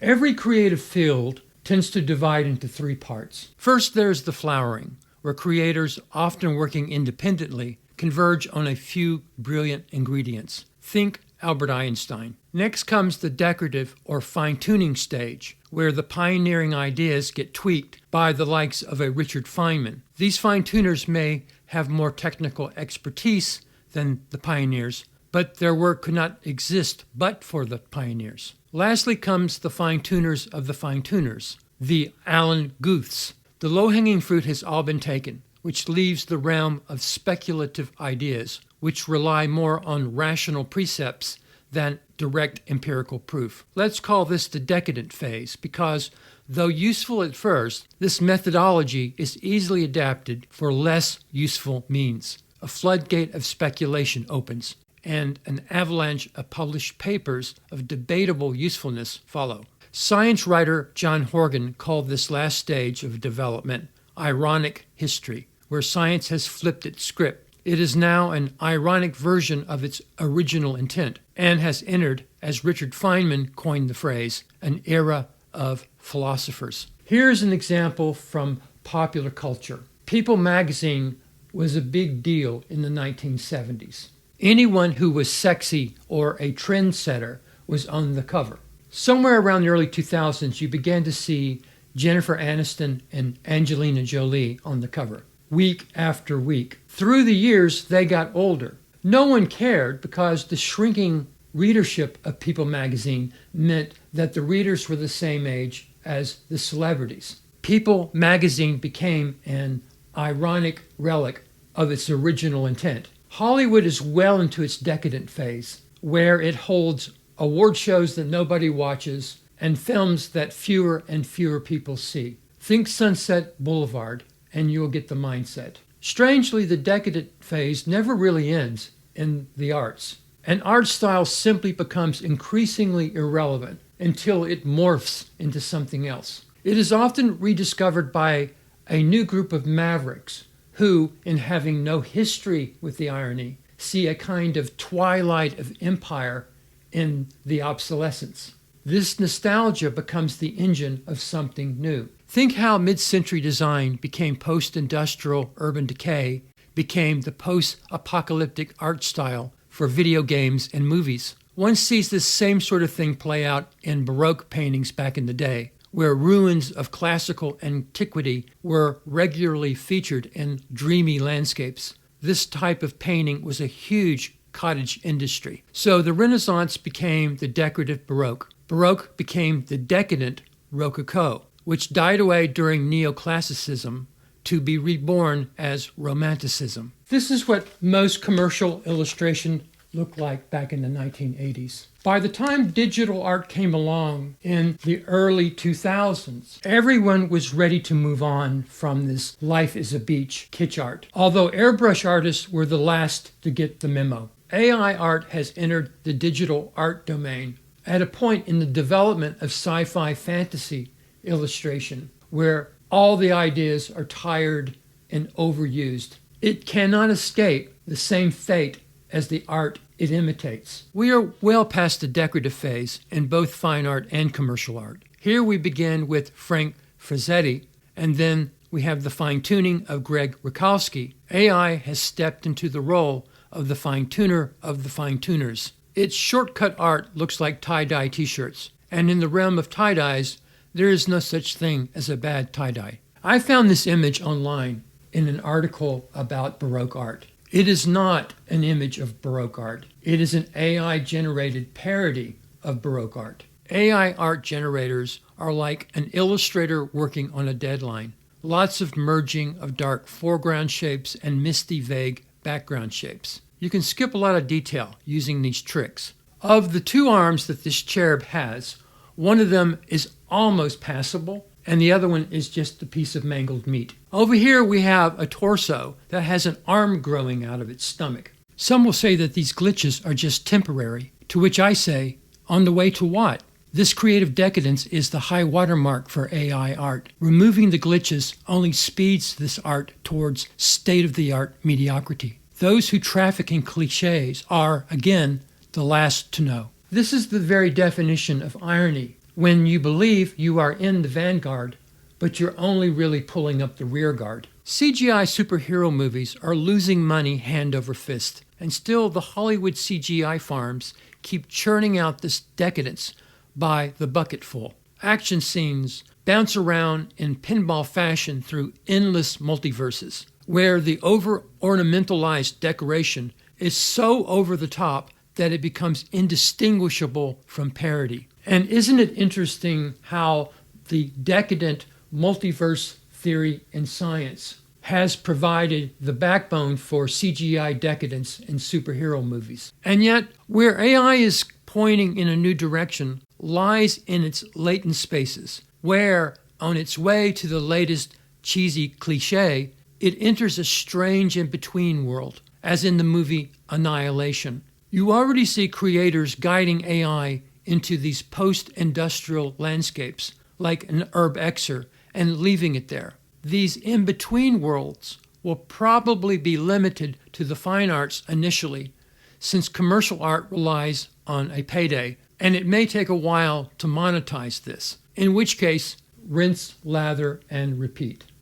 Every creative field tends to divide into three parts. First, there's the flowering, where creators, often working independently, converge on a few brilliant ingredients. Think Albert Einstein. Next comes the decorative or fine-tuning stage, where the pioneering ideas get tweaked by the likes of a Richard Feynman. These fine-tuners may have more technical expertise than the pioneers, but their work could not exist but for the pioneers. Lastly comes the fine-tuners of the fine-tuners, the Alan Guths. The low-hanging fruit has all been taken, which leaves the realm of speculative ideas, which rely more on rational precepts than direct empirical proof. Let's call this the decadent phase because, though useful at first, this methodology is easily adapted for less useful means. A floodgate of speculation opens, and an avalanche of published papers of debatable usefulness follow. Science writer John Horgan called this last stage of development ironic history, where science has flipped its script. It is now an ironic version of its original intent and has entered, as Richard Feynman coined the phrase, an era of philosophers. Here's an example from popular culture. People magazine was a big deal in the 1970s. Anyone who was sexy or a trendsetter was on the cover. Somewhere around the early 2000s, you began to see Jennifer Aniston and Angelina Jolie on the cover, week after week. Through the years, they got older. No one cared because the shrinking readership of People magazine meant that the readers were the same age as the celebrities. People magazine became an ironic relic of its original intent. Hollywood is well into its decadent phase, where it holds award shows that nobody watches and films that fewer and fewer people see. Think Sunset Boulevard, and you'll get the mindset. Strangely, the decadent phase never really ends in the arts. An art style simply becomes increasingly irrelevant until it morphs into something else. It is often rediscovered by a new group of mavericks who, in having no history with the irony, see a kind of twilight of empire in the obsolescence. This nostalgia becomes the engine of something new. Think how mid-century design became post-industrial urban decay, became the post-apocalyptic art style for video games and movies. One sees this same sort of thing play out in Baroque paintings back in the day, where ruins of classical antiquity were regularly featured in dreamy landscapes. This type of painting was a huge cottage industry. So the Renaissance became the decorative Baroque. Baroque became the decadent Rococo, which died away during neoclassicism to be reborn as Romanticism. This is what most commercial illustration looked like back in the 1980s. By the time digital art came along in the early 2000s, everyone was ready to move on from this life is a beach kitsch art, although airbrush artists were the last to get the memo. AI art has entered the digital art domain at a point in the development of sci-fi fantasy illustration where all the ideas are tired and overused. It cannot escape the same fate as the art it imitates. We are well past the decorative phase in both fine art and commercial art. Here we begin with Frank Frazzetti, and then we have the fine-tuning of Greg Rakowski. AI has stepped into the role of the fine-tuner of the fine-tuners. Its shortcut art looks like tie-dye t-shirts, and in the realm of tie-dyes, there is no such thing as a bad tie-dye. I found this image online in an article about Baroque art. It is not an image of Baroque art. It is an AI-generated parody of Baroque art. AI art generators are like an illustrator working on a deadline. Lots of merging of dark foreground shapes and misty, vague background shapes. You can skip a lot of detail using these tricks. Of the two arms that this cherub has, one of them is almost passable, and the other one is just a piece of mangled meat. Over here we have a torso that has an arm growing out of its stomach. Some will say that these glitches are just temporary, to which I say, on the way to what? This creative decadence is the high watermark for AI art. Removing the glitches only speeds this art towards state-of-the-art mediocrity. Those who traffic in clichés are, again, the last to know. This is the very definition of irony. when you believe you are in the vanguard, but you're only really pulling up the rear guard. CGI superhero movies are losing money hand over fist, and still the Hollywood CGI farms keep churning out this decadence by the bucketful. Action scenes bounce around in pinball fashion through endless multiverses, where the over-ornamentalized decoration is so over the top that it becomes indistinguishable from parody. And isn't it interesting how the decadent multiverse theory in science has provided the backbone for CGI decadence in superhero movies? And yet, where AI is pointing in a new direction lies in its latent spaces, where, on its way to the latest cheesy cliché, it enters a strange in-between world, as in the movie Annihilation. You already see creators guiding AI into these post-industrial landscapes, like an urbexer, and leaving it there. These in-between worlds will probably be limited to the fine arts initially, since commercial art relies on a payday, and it may take a while to monetize this, in which case, rinse, lather, and repeat.